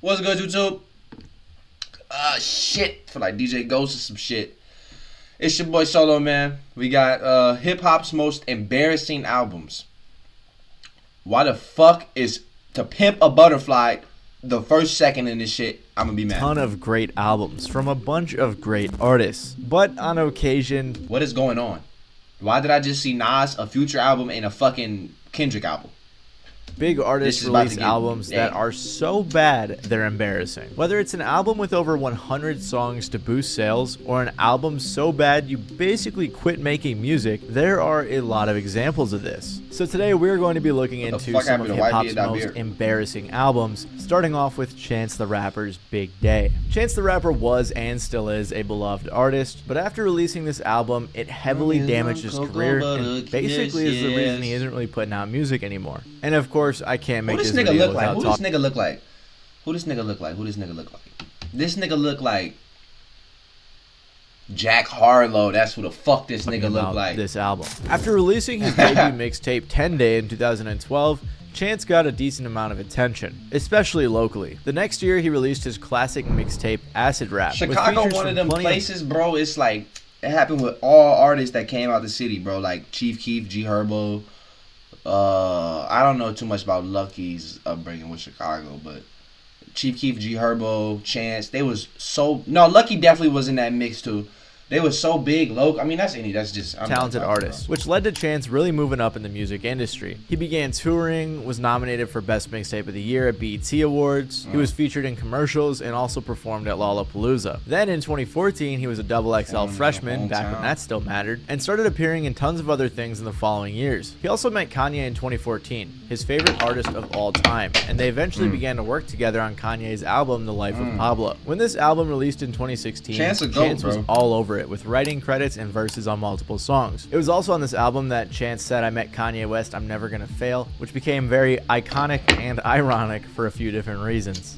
What's good, YouTube? Shit. Feel like DJ Ghost or some shit. It's your boy Solo, man. We got hip hop's most embarrassing albums. Why the fuck is To Pimp a Butterfly the first second in this shit? I'm gonna be mad. Ton of great albums from a bunch of great artists, but on occasion, what is going on? Why did I just see Nas, a Future album, and a fucking Kendrick album? big artists release albums that are so bad they're embarrassing. Whether it's an album with over 100 songs to boost sales, or an album so bad you basically quit making music, there are a lot of examples of this. So today we're going to be looking into some of hip-hop's most embarrassing albums, starting off with Chance the Rapper's Big Day. Chance the Rapper was and still is a beloved artist, but after releasing this album, it heavily damaged his career and basically is the reason he isn't really putting out music anymore. And of course, I can't make this video without talking. Who this nigga look like? Who this nigga look like? Who this nigga look like? This nigga look like Jack Harlow. That's who the fuck this nigga look like. This album. After releasing his debut mixtape 10 Day in 2012, Chance got a decent amount of attention, especially locally. The next year, he released his classic mixtape Acid Rap. Chicago, one of them places, bro. It's like it happened with all artists that came out the city, bro. Like Chief Keef, G Herbo. I don't know too much about Lucky's upbringing with Chicago, but Chief Keef, G Herbo, Chance, they was so Lucky definitely was in that mix too. They were so big, local. I mean, that's just talented artists, which led to Chance really moving up in the music industry. He began touring, was nominated for Best Mixtape of the Year at BET Awards. He was featured in commercials and also performed at Lollapalooza. Then in 2014, he was a XXL freshman, back when that still mattered, and started appearing in tons of other things in the following years. He also met Kanye in 2014, his favorite artist of all time, and they eventually began to work together on Kanye's album, The Life of Pablo. When this album released in 2016, Chance was all over it, with writing credits and verses on multiple songs. It was also on this album that Chance said, "I met Kanye West, I'm never gonna fail," which became very iconic and ironic for a few different reasons.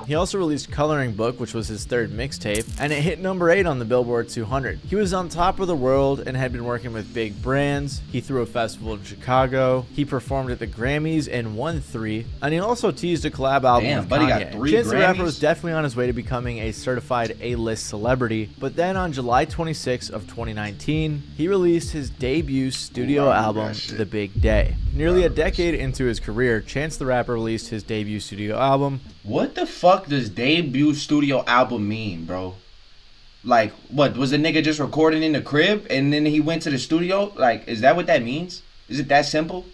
He also released Coloring Book, which was his third mixtape, and it hit number 8 on the Billboard 200. He was on top of the world and had been working with big brands. He threw a festival in Chicago. He performed at the Grammys and won 3. And he also teased a collab album with Kanye. Chance the Rapper was definitely on his way to becoming a certified A-list celebrity, but then on July 26 of 2019, he released his debut studio album, The Big Day. Nearly a decade into his career, Chance the Rapper released his debut studio album. What the fuck does debut studio album mean, bro? Like, what, was the nigga just recording in the crib and then he went to the studio? Like, is that what that means? Is it that simple?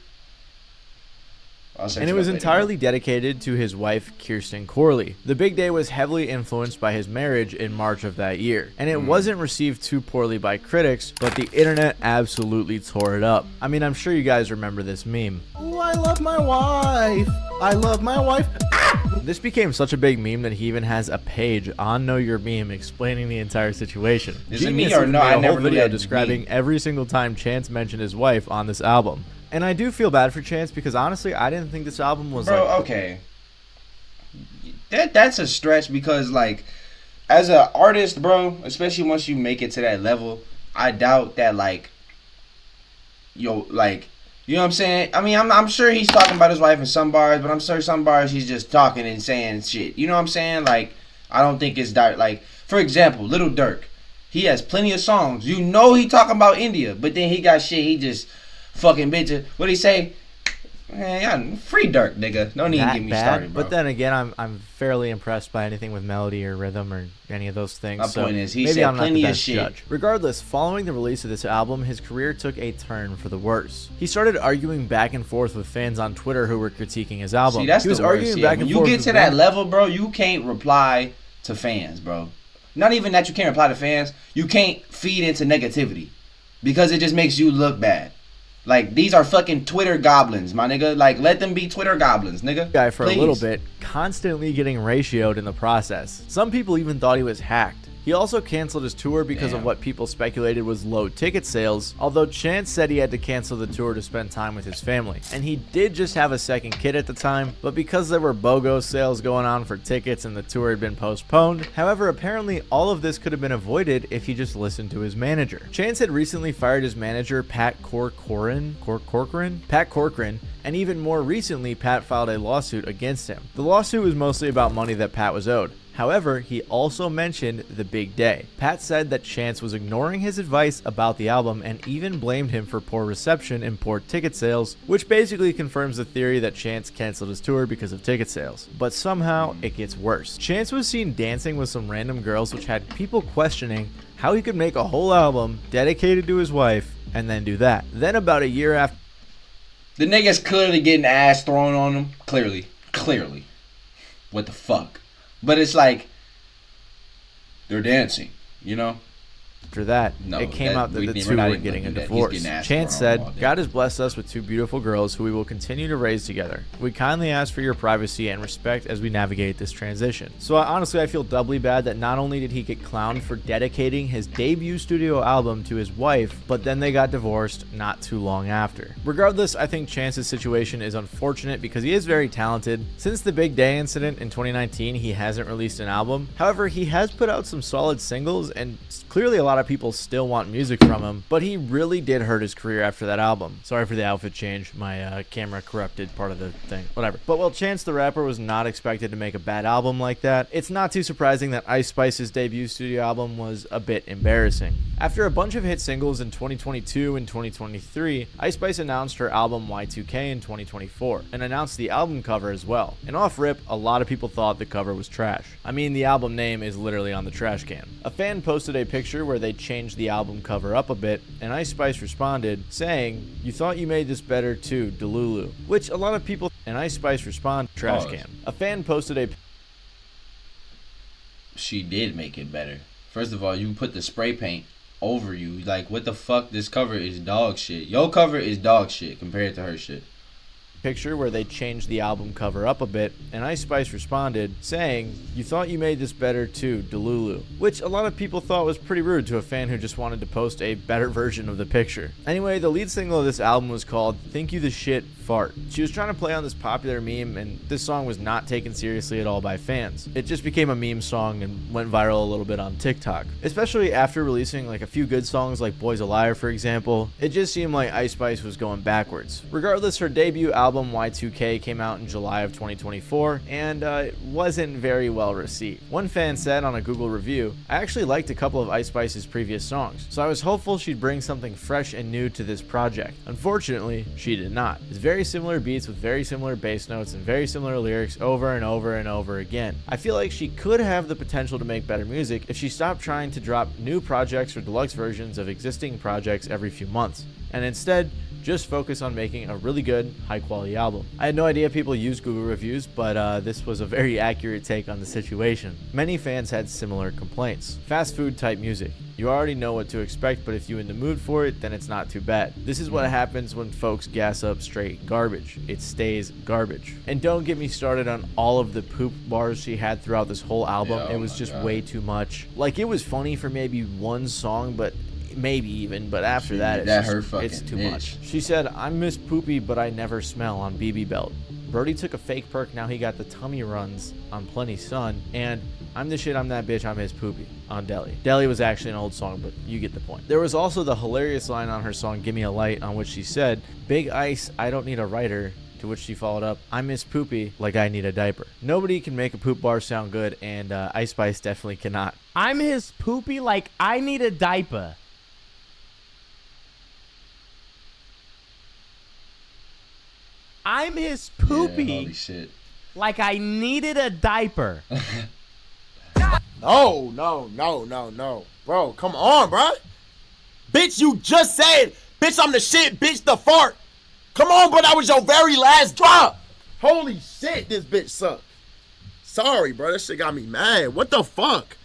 And it was entirely dedicated to his wife, Kirsten Corley. The Big Day was heavily influenced by his marriage in March of that year, and it wasn't received too poorly by critics, but the internet absolutely tore it up. I mean, I'm sure you guys remember this meme. "Ooh, I love my wife. I love my wife." This became such a big meme that he even has a page on Know Your Meme explaining the entire situation. Is it me or no? I never knew that describing every single time Chance mentioned his wife on this album. And I do feel bad for Chance because honestly, I didn't think this album was okay. That's a stretch because like, as an artist, bro, especially once you make it to that level, I doubt that like, you know what I'm saying? I mean, I'm sure he's talking about his wife in some bars, but I'm sure some bars he's just talking and saying shit. You know what I'm saying? Like, I don't think it's dark. Like, for example, Lil Durk, he has plenty of songs. You know he talking about India, but then he got shit. He just fucking bitches. What'd he say? Man, free Durk, nigga. Don't even get me started, bro. But then again, I'm fairly impressed by anything with melody or rhythm or any of those things. My point is, he said plenty of shit. Judge. Regardless, following the release of this album, his career took a turn for the worse. He started arguing back and forth with fans on Twitter who were critiquing his album. See, that's he was arguing back and forth. When you get to that level, bro, you can't reply to fans, bro. Not even that you can't reply to fans. You can't feed into negativity because it just makes you look bad. Like, these are fucking Twitter goblins, my nigga. Like, let them be Twitter goblins, nigga. Guy for a little bit, constantly getting ratioed in the process. Some people even thought he was hacked. He also canceled his tour because of what people speculated was low ticket sales, although Chance said he had to cancel the tour to spend time with his family. And he did just have a second kid at the time, but because there were BOGO sales going on for tickets and the tour had been postponed. However, apparently all of this could have been avoided if he just listened to his manager. Chance had recently fired his manager, Pat Corcoran, and even more recently, Pat filed a lawsuit against him. The lawsuit was mostly about money that Pat was owed. However, he also mentioned the big day. Pat said that Chance was ignoring his advice about the album and even blamed him for poor reception and poor ticket sales, which basically confirms the theory that Chance canceled his tour because of ticket sales. But somehow, it gets worse. Chance was seen dancing with some random girls, which had people questioning how he could make a whole album dedicated to his wife and then do that. Then about a year after, the niggas clearly getting ass thrown on them. Clearly. What the fuck? But it's like, they're dancing, you know? after that, it came out that the two were getting a divorce. Chance said, "God has blessed us with two beautiful girls who we will continue to raise together. We kindly ask for your privacy and respect as we navigate this transition." So honestly, I feel doubly bad that not only did he get clowned for dedicating his debut studio album to his wife, but then they got divorced not too long after. Regardless, I think Chance's situation is unfortunate because he is very talented. Since the Big Day incident in 2019, he hasn't released an album. However, he has put out some solid singles, and clearly a lot of people still want music from him, but he really did hurt his career after that album. Sorry for the outfit change. My camera corrupted part of the thing. Whatever. But while Chance the Rapper was not expected to make a bad album like that, it's not too surprising that Ice Spice's debut studio album was a bit embarrassing. After a bunch of hit singles in 2022 and 2023, Ice Spice announced her album Y2K in 2024, and announced the album cover as well. And off rip, a lot of people thought the cover was trash. I mean, the album name is literally on the trash can. A fan posted a picture where they changed the album cover up a bit, and Ice Spice responded, saying, "You thought you made this better too, Delulu," which a lot of people, and Ice Spice responded, trash can. A fan posted a She did make it better. First of all, you put the spray paint over you. Like, what the fuck? This cover is dog shit. Your cover is dog shit compared to her shit. Picture where they changed the album cover up a bit, and Ice Spice responded, saying, "You thought you made this better too, Delulu," which a lot of people thought was pretty rude to a fan who just wanted to post a better version of the picture. Anyway, the lead single of this album was called "Think You the Shit, Fart." She was trying to play on this popular meme, and this song was not taken seriously at all by fans. It just became a meme song and went viral a little bit on TikTok, especially after releasing like a few good songs like "Boy's a Liar," for example. It just seemed like Ice Spice was going backwards. Regardless, her debut album Y2K came out in July of 2024, and it wasn't very well received. One fan said on a Google review, "I actually liked a couple of Ice Spice's previous songs, so I was hopeful she'd bring something fresh and new to this project. Unfortunately, she did not. It's very similar beats with very similar bass notes and very similar lyrics over and over and over again. I feel like she could have the potential to make better music if she stopped trying to drop new projects or deluxe versions of existing projects every few months, and instead just focus on making a really good, high-quality album." I had no idea people used Google reviews, but this was a very accurate take on the situation. Many fans had similar complaints. Fast food type music. You already know what to expect, but if you're in the mood for it, then it's not too bad. This is what happens when folks gas up straight garbage. It stays garbage. And don't get me started on all of the poop bars she had throughout this whole album. Yeah, it was just way too much. Like, it was funny for maybe one song, but after that, it's too much. She said, "I miss Poopy, but I never smell" on BB Belt. Brody took a fake perk, now he got the tummy runs on Plenty Sun, and "I'm the shit, I'm that bitch, I miss Poopy" on Deli. Deli was actually an old song, but you get the point. There was also the hilarious line on her song "Gimme a Light," on which she said, "Big Ice, I don't need a writer," to which she followed up, "I miss Poopy like I need a diaper." Nobody can make a poop bar sound good, and Ice Spice definitely cannot. "I miss Poopy like I need a diaper." "I miss Poopy Yeah, holy shit. like I needed a diaper." No. Bro, come on, bro. Bitch, you just said, "Bitch, I'm the shit, bitch, the fart." Come on, bro, that was your very last drop. Holy shit, this bitch sucked. Sorry, bro, that shit got me mad. What the fuck?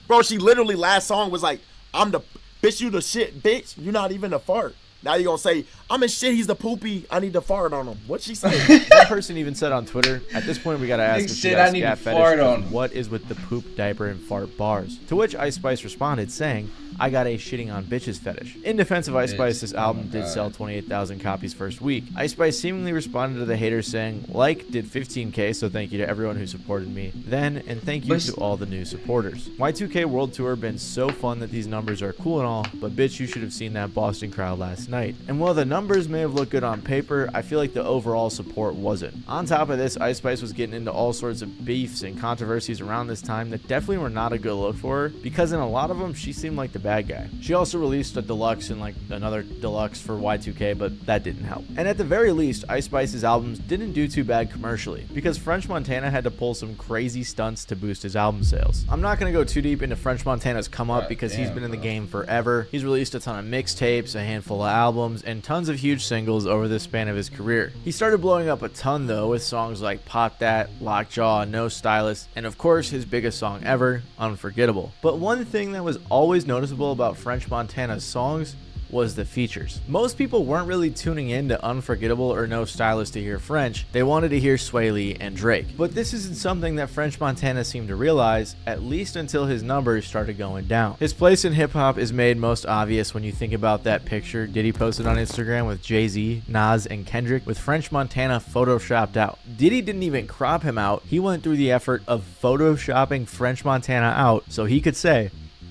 Bro, she literally last song was like, "I'm the bitch, you the shit, bitch, you not even a fart." Now you gonna say, I'm in shit, he's the poopy, I need to fart on him. What'd she say? One person even said on Twitter, at this point we gotta ask Nigga if she said, got "I a need scat to fetish, fart 'cause on him." what is with the poop, diaper, and fart bars? To which Ice Spice responded saying, I got a shitting on bitches fetish. In defense of Ice Spice, this album did sell 28,000 copies first week. Ice Spice seemingly responded to the haters saying, like did 15K, so thank you to everyone who supported me then, and thank you to all the new supporters. Y2K World Tour been so fun that these numbers are cool and all, but bitch, you should have seen that Boston crowd last night. And while the numbers may have looked good on paper, I feel like the overall support wasn't. On top of this, Ice Spice was getting into all sorts of beefs and controversies around this time that definitely were not a good look for her, because in a lot of them, she seemed like the bad guy. She also released a deluxe and like another deluxe for Y2K, but that didn't help. And at the very least, Ice Spice's albums didn't do too bad commercially, because French Montana had to pull some crazy stunts to boost his album sales. I'm not going to go too deep into French Montana's come up because he's been in the game forever. He's released a ton of mixtapes, a handful of albums, and tons of huge singles over the span of his career. He started blowing up a ton though with songs like Pop That, Lockjaw, No Stylist, and of course his biggest song ever, Unforgettable. But one thing that was always noticeable about French Montana's songs was the features. Most people weren't really tuning in to Unforgettable or No Stylist to hear French, they wanted to hear Sway Lee and Drake. But this isn't something that French Montana seemed to realize, at least until his numbers started going down. His place in hip-hop is made most obvious when you think about that picture Diddy posted on Instagram with Jay-Z, Nas, and Kendrick with French Montana photoshopped out. Diddy didn't even crop him out, he went through the effort of photoshopping French Montana out so he could say,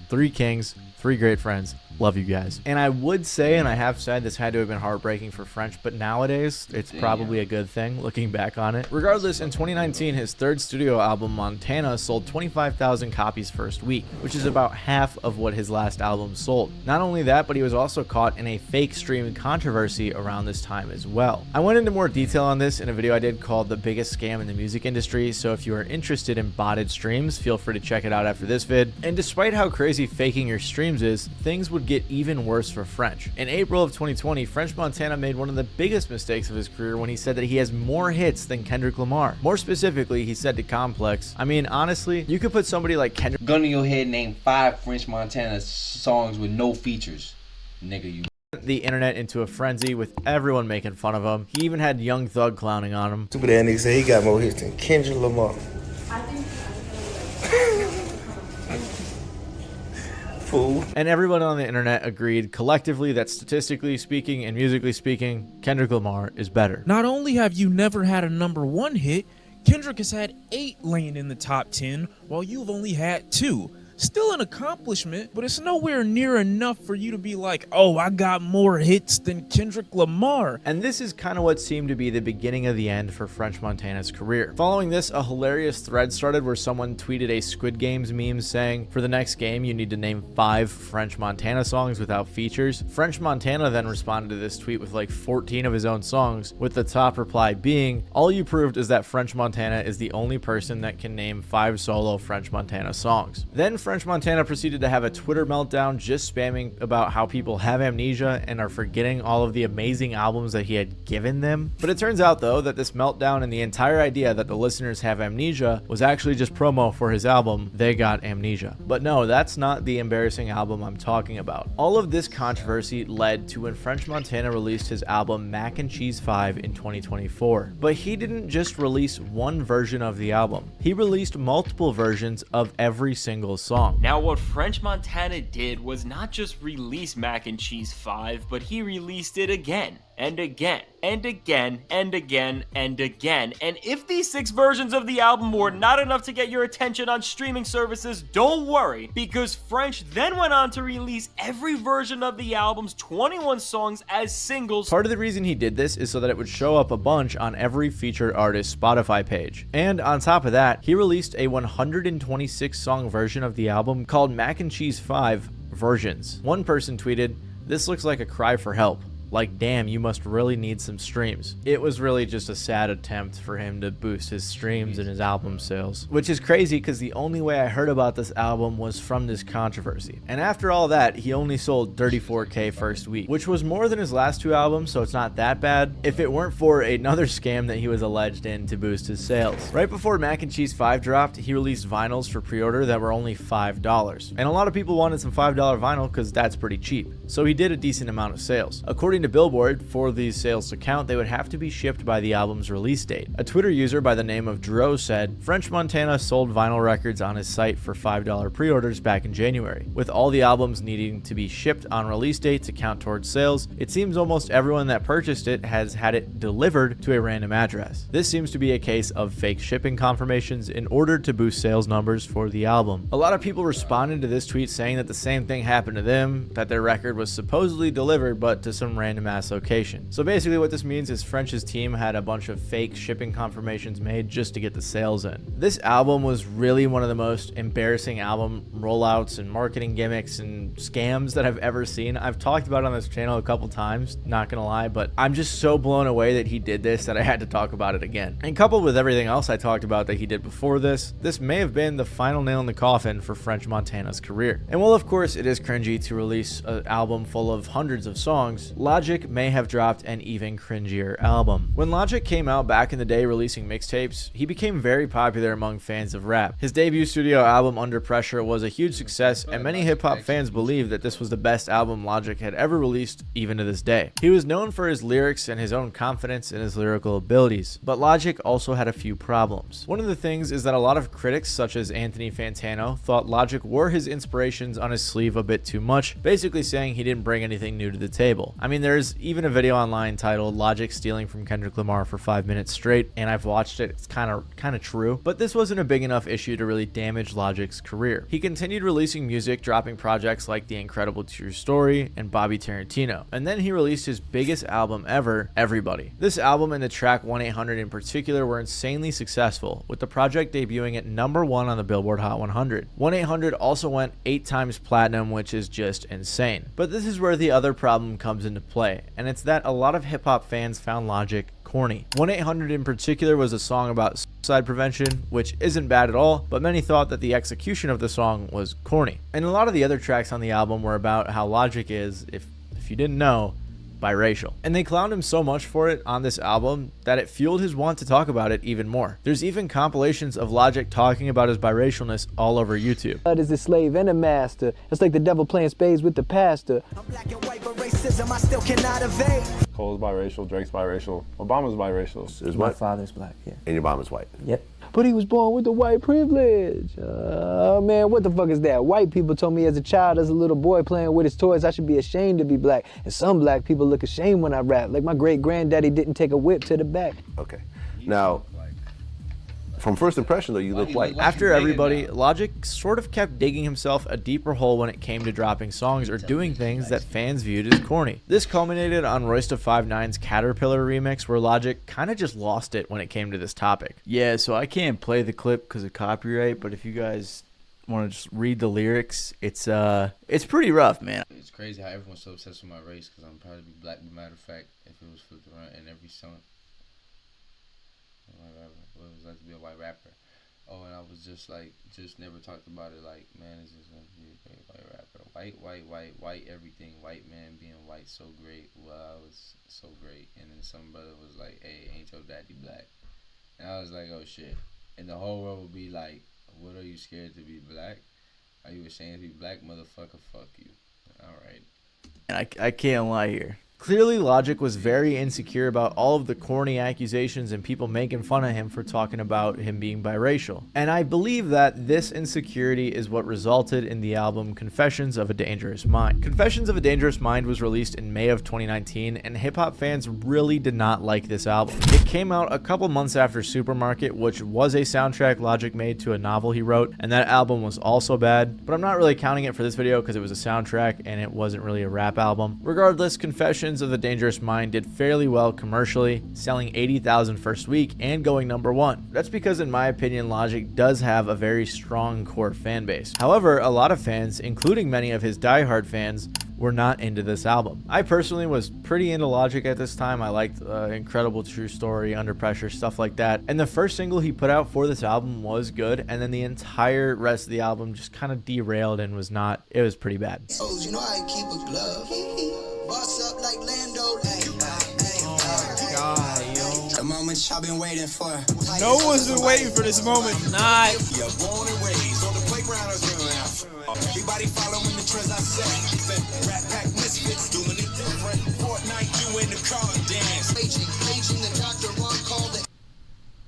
3 kings, 3 great friends, love you guys. And I would say, and I have said, this had to have been heartbreaking for French, but nowadays it's probably a good thing looking back on it. Regardless, in 2019, his third studio album, Montana, sold 25,000 copies first week, which is about half of what his last album sold. Not only that, but he was also caught in a fake stream controversy around this time as well. I went into more detail on this in a video I did called The Biggest Scam in the Music Industry, so if you are interested in botted streams, feel free to check it out after this vid. And despite how crazy faking your streams is, things would get even worse for French. In April of 2020, French Montana made one of the biggest mistakes of his career when he said that he has more hits than Kendrick Lamar. More specifically, he said to Complex, I mean, honestly, you could put somebody like Kendrick Gun to your head, name 5 French Montana songs with no features. Nigga, you. The internet into a frenzy with everyone making fun of him. He even had Young Thug clowning on him. Stupid ass nigga say he got more hits than Kendrick Lamar. Fool. And everyone on the internet agreed collectively that statistically speaking and musically speaking, Kendrick Lamar is better. Not only have you never had a #1 hit, Kendrick has had 8 laying in the top 10, while you've only had 2. Still an accomplishment, but it's nowhere near enough for you to be like, oh, I got more hits than Kendrick Lamar. And this is kind of what seemed to be the beginning of the end for French Montana's career. Following this, a hilarious thread started where someone tweeted a Squid Games meme saying, for the next game, you need to name 5 French Montana songs without features. French Montana then responded to this tweet with like 14 of his own songs, with the top reply being, all you proved is that French Montana is the only person that can name 5 solo French Montana songs. Then French Montana proceeded to have a Twitter meltdown just spamming about how people have amnesia and are forgetting all of the amazing albums that he had given them. But it turns out though that this meltdown and the entire idea that the listeners have amnesia was actually just promo for his album, They Got Amnesia. But no, that's not the Embarrasing album I'm talking about. All of this controversy led to when French Montana released his album Mac and Cheese 5 in 2024. But he didn't just release one version of the album. He released multiple versions of every single song. Now, what French Montana did was not just release Mac and Cheese 5, but he released it again and again and again and again and again. And if these 6 versions of the album were not enough to get your attention on streaming services, don't worry, because French then went on to release every version of the album's 21 songs as singles. Part of the reason he did this is so that it would show up a bunch on every featured artist's Spotify page. And on top of that, he released a 126 song version of the album called Mac and Cheese 5 Versions. One person tweeted, "This looks like a cry for help. Like, damn, you must really need some streams." It was really just a sad attempt for him to boost his streams and his album sales, which is crazy because the only way I heard about this album was from this controversy. And after all that, he only sold 34K first week, which was more than his last 2 albums, so it's not that bad if it weren't for another scam that he was alleged in to boost his sales. Right before Mac and Cheese 5 dropped, he released vinyls for pre-order that were only $5. And a lot of people wanted some $5 vinyl because that's pretty cheap. So he did a decent amount of sales. According According to Billboard, for these sales to count, they would have to be shipped by the album's release date. A Twitter user by the name of Dro said, French Montana sold vinyl records on his site for $5 pre-orders back in January. With all the albums needing to be shipped on release date to count towards sales, it seems almost everyone that purchased it has had it delivered to a random address. This seems to be a case of fake shipping confirmations in order to boost sales numbers for the album. A lot of people responded to this tweet saying that the same thing happened to them, that their record was supposedly delivered but to some random ass location. So basically what this means is French's team had a bunch of fake shipping confirmations made just to get the sales in. This album was really one of the most embarrassing album rollouts and marketing gimmicks and scams that I've ever seen. I've talked about it on this channel a couple times, not gonna lie, but I'm just so blown away that he did this that I had to talk about it again. And coupled with everything else I talked about that he did before this may have been the final nail in the coffin for French Montana's career. And while of course it is cringy to release an album full of hundreds of songs, Logic may have dropped an even cringier album. When Logic came out back in the day releasing mixtapes, he became very popular among fans of rap. His debut studio album Under Pressure was a huge success, and many hip-hop fans believe that this was the best album Logic had ever released even to this day. He was known for his lyrics and his own confidence in his lyrical abilities, but Logic also had a few problems. One of the things is that a lot of critics such as Anthony Fantano thought Logic wore his inspirations on his sleeve a bit too much, basically saying he didn't bring anything new to the table. I mean, there's even a video online titled Logic Stealing from Kendrick Lamar for 5 minutes straight, and I've watched it. It's kind of true, but this wasn't a big enough issue to really damage Logic's career. He continued releasing music, dropping projects like The Incredible True Story and Bobby Tarantino, and then he released his biggest album ever, Everybody. This album and the track 1-800 in particular were insanely successful, with the project debuting at #1 on the Billboard Hot 100. 1-800 also went 8 times platinum, which is just insane. But this is where the other problem comes into play, and it's that a lot of hip-hop fans found Logic corny. 1-800 in particular was a song about suicide prevention, which isn't bad at all, but many thought that the execution of the song was corny. And a lot of the other tracks on the album were about how Logic is, if you didn't know, biracial. And they clowned him so much for it on this album that it fueled his want to talk about it even more. There's even compilations of Logic talking about his biracialness all over YouTube. Blood is a slave and a master. It's like the devil playing spades with the pastor. I'm black and white, but racism I still cannot evade. Cole's biracial, Drake's biracial, Obama's biracial. Is My what? father's black, yeah. And your mom is white. Yep. But he was born with the white privilege. Man, what the fuck is that? White people told me as a child, as a little boy playing with his toys, I should be ashamed to be black. And some black people look ashamed when I rap. Like my great granddaddy didn't take a whip to the back. Okay. Now, from first impression though, you look white. After Everybody, Logic sort of kept digging himself a deeper hole when it came to dropping songs or doing things that fans viewed as corny. This culminated on Royce da 5'9's Caterpillar remix, where Logic kind of just lost it when it came to this topic. Yeah, so I can't play the clip because of copyright, but if you guys want to just read the lyrics, it's pretty rough, man. It's crazy how everyone's so obsessed with my race because I'm probably black. As a matter of fact, if it was flipped around in every song. What it was like to be a white rapper. Oh, and I was just never talked about it. Like, man, it's just gonna be a great white rapper. White, everything. White man being white, so great. Well, I was so great. And then some brother was like, hey, ain't your daddy black? And I was like, oh shit. And the whole world would be like, what are you scared to be black? Are you ashamed to be black, motherfucker? Fuck you. All right. And I can't lie here. Clearly, Logic was very insecure about all of the corny accusations and people making fun of him for talking about him being biracial. And I believe that this insecurity is what resulted in the album Confessions of a Dangerous Mind. Confessions of a Dangerous Mind was released in May of 2019, and hip-hop fans really did not like this album. It came out a couple months after Supermarket, which was a soundtrack Logic made to a novel he wrote, and that album was also bad, but I'm not really counting it for this video because it was a soundtrack and it wasn't really a rap album. Regardless, Confessions of the Dangerous Mind did fairly well commercially, selling 80,000 first week and going #1. That's because, in my opinion, Logic does have a very strong core fan base. However, a lot of fans, including many of his diehard fans, were not into this album. I personally was pretty into Logic at this time. I liked Incredible True Story, Under Pressure, stuff like that. And the first single he put out for this album was good, and then the entire rest of the album just kind of derailed and was not, it was pretty bad. Oh, you know I keep a glove. Boss up like Lando. The moment y'all been waiting for. No one's been waiting for this moment. Not. You're born and raised on the playground as well. Everybody following the trends I set. Rat pack misfits doing it different. Fortnite paging the doctor, one call the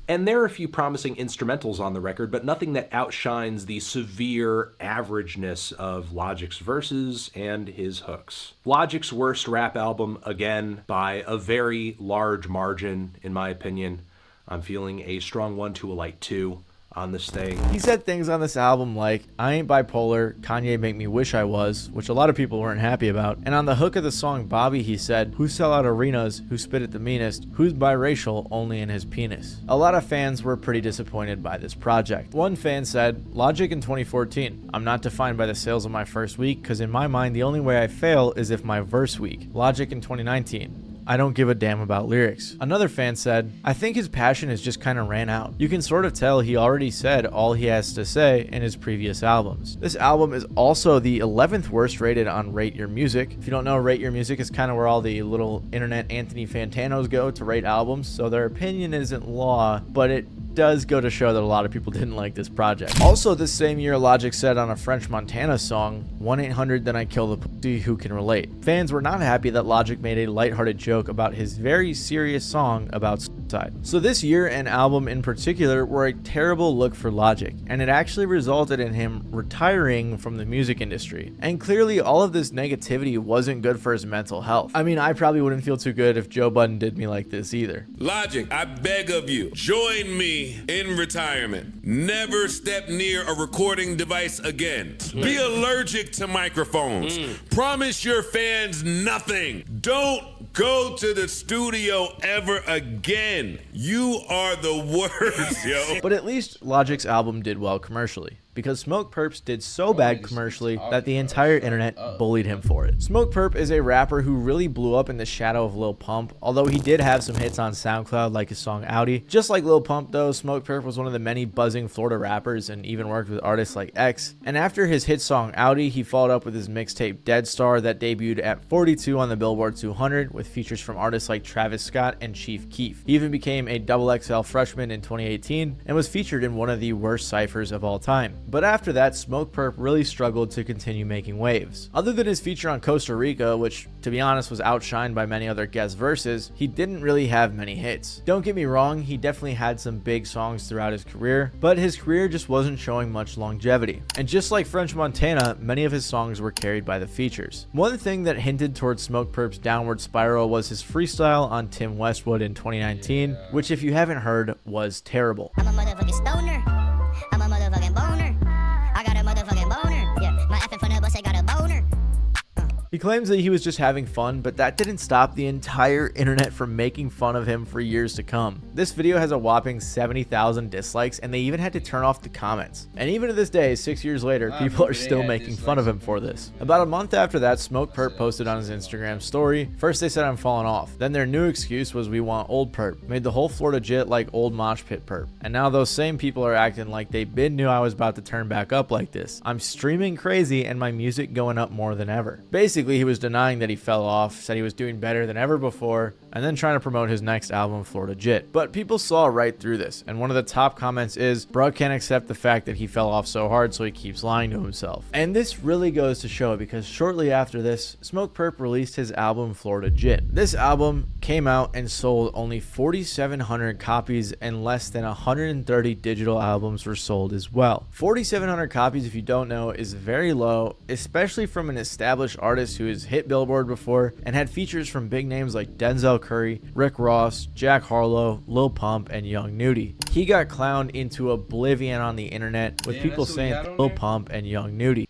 And there are a few promising instrumentals on the record, but nothing that outshines the severe averageness of Logic's verses and his hooks. Logic's worst rap album, again, by a very large margin, in my opinion. I'm feeling a strong 1 to a light 2 on this thing. He said things on this album like, I ain't bipolar, Kanye make me wish I was, which a lot of people weren't happy about. And on the hook of the song Bobby, he said, who sell out arenas, who spit at the meanest, who's biracial, only in his penis. A lot of fans were pretty disappointed by this project. One fan said, Logic in 2014, I'm not defined by the sales of my first week, because in my mind the only way I fail is if my verse weak. Logic in 2019, I don't give a damn about lyrics. Another fan said, I think his passion has just kind of ran out. You can sort of tell he already said all he has to say in his previous albums. This album is also the 11th worst rated on Rate Your Music. If you don't know, Rate Your Music is kind of where all the little internet Anthony Fantanos go to rate albums, so their opinion isn't law, but it does go to show that a lot of people didn't like this project. Also this same year, Logic said on a French Montana song, 1-800 then I kill the pussy who can relate. Fans were not happy that Logic made a lighthearted joke about his very serious song about suicide. So this year and album in particular were a terrible look for Logic, and it actually resulted in him retiring from the music industry. And clearly all of this negativity wasn't good for his mental health. I mean, I probably wouldn't feel too good if Joe Budden did me like this either. Logic, I beg of you, join me in retirement. Never step near a recording device again. Be allergic to microphones. Promise your fans nothing. Don't go to the studio ever again. You are the worst, yo. But at least Logic's album did well commercially, because Smoke Perps did so bad commercially that the entire internet bullied him for it. Smoke Perp is a rapper who really blew up in the shadow of Lil Pump, although he did have some hits on SoundCloud like his song Audi. Just like Lil Pump though, Smoke Perp was one of the many buzzing Florida rappers and even worked with artists like X. And after his hit song Audi, he followed up with his mixtape Dead Star that debuted at 42 on the Billboard 200 with features from artists like Travis Scott and Chief Keef. He even became a XXL freshman in 2018 and was featured in one of the worst ciphers of all time. But after that, Smoke Perp really struggled to continue making waves. Other than his feature on Costa Rica, which to be honest was outshined by many other guest verses, he didn't really have many hits. Don't get me wrong, he definitely had some big songs throughout his career, but his career just wasn't showing much longevity. And just like French Montana, many of his songs were carried by the features. One thing that hinted towards Smoke Perp's downward spiral was his freestyle on Tim Westwood in 2019, which if you haven't heard, was terrible. I'm a motherfucking stoner. I'm a motherfucking boner. I got a motherfucking boner. Yeah, my effing front of bus, I got a boner. He claims that he was just having fun, but that didn't stop the entire internet from making fun of him for years to come. This video has a whopping 70,000 dislikes, and they even had to turn off the comments. And even to this day, 6 years later, people are still making fun of him for this. About a month after that, Smoke Perp posted on his Instagram story. First they said I'm falling off. Then their new excuse was we want old Perp. Made the whole Florida jit like old mosh pit Perp. And now those same people are acting like they been knew I was about to turn back up like this. I'm streaming crazy and my music going up more than ever. Basically, he was denying that he fell off, said he was doing better than ever before, and then trying to promote his next album, Florida Jit. But people saw right through this, and one of the top comments is, bro can't accept the fact that he fell off so hard, so he keeps lying to himself. And this really goes to show, because shortly after this, Smoke Perp released his album, Florida Jit. This album came out and sold only 4,700 copies, and less than 130 digital albums were sold as well. 4,700 copies, if you don't know, is very low, especially from an established artist who has hit Billboard before and had features from big names like Denzel Curry, Rick Ross, Jack Harlow, Lil Pump, and Young Nudy. He got clowned into oblivion on the internet with people saying Lil Pump and Young Nudy.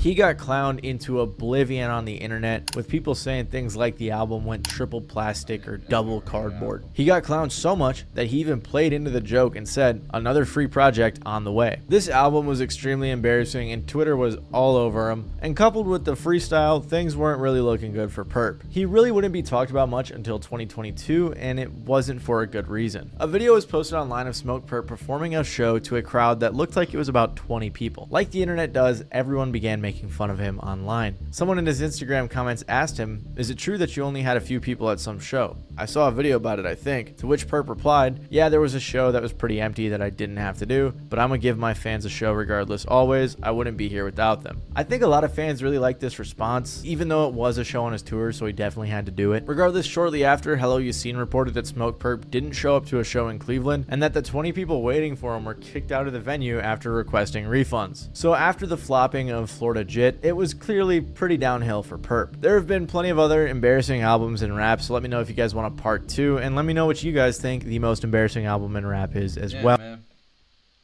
He got clowned into oblivion on the internet with people saying things like the album went triple plastic or double cardboard. He got clowned so much that he even played into the joke and said, another free project on the way. This album was extremely embarrassing and Twitter was all over him, and coupled with the freestyle, things weren't really looking good for Perp. He really wouldn't be talked about much until 2022, and it wasn't for a good reason. A video was posted online of Smoke Perp performing a show to a crowd that looked like it was about 20 people. Like the internet does, everyone began making making fun of him online. Someone in his Instagram comments asked him, "Is it true that you only had a few people at some show? I saw a video about it, I think." To which Perp replied, "Yeah, there was a show that was pretty empty that I didn't have to do, but I'm gonna give my fans a show regardless always. I wouldn't be here without them." I think a lot of fans really like this response, even though it was a show on his tour, so he definitely had to do it. Regardless, shortly after, Hello Yassine reported that Smoke Perp didn't show up to a show in Cleveland, and that the 20 people waiting for him were kicked out of the venue after requesting refunds. So after the flopping of Florida Jit, it was clearly pretty downhill for Perp. There have been plenty of other embarrassing albums in rap, so let me know if you guys want a part 2, and let me know what you guys think the most embarrassing album in rap is as well. Man.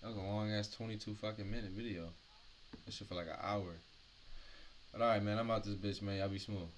That was a long ass 22 fucking minute video. That shit for like an hour. But alright, man, I'm out this bitch, man. Y'all be smooth.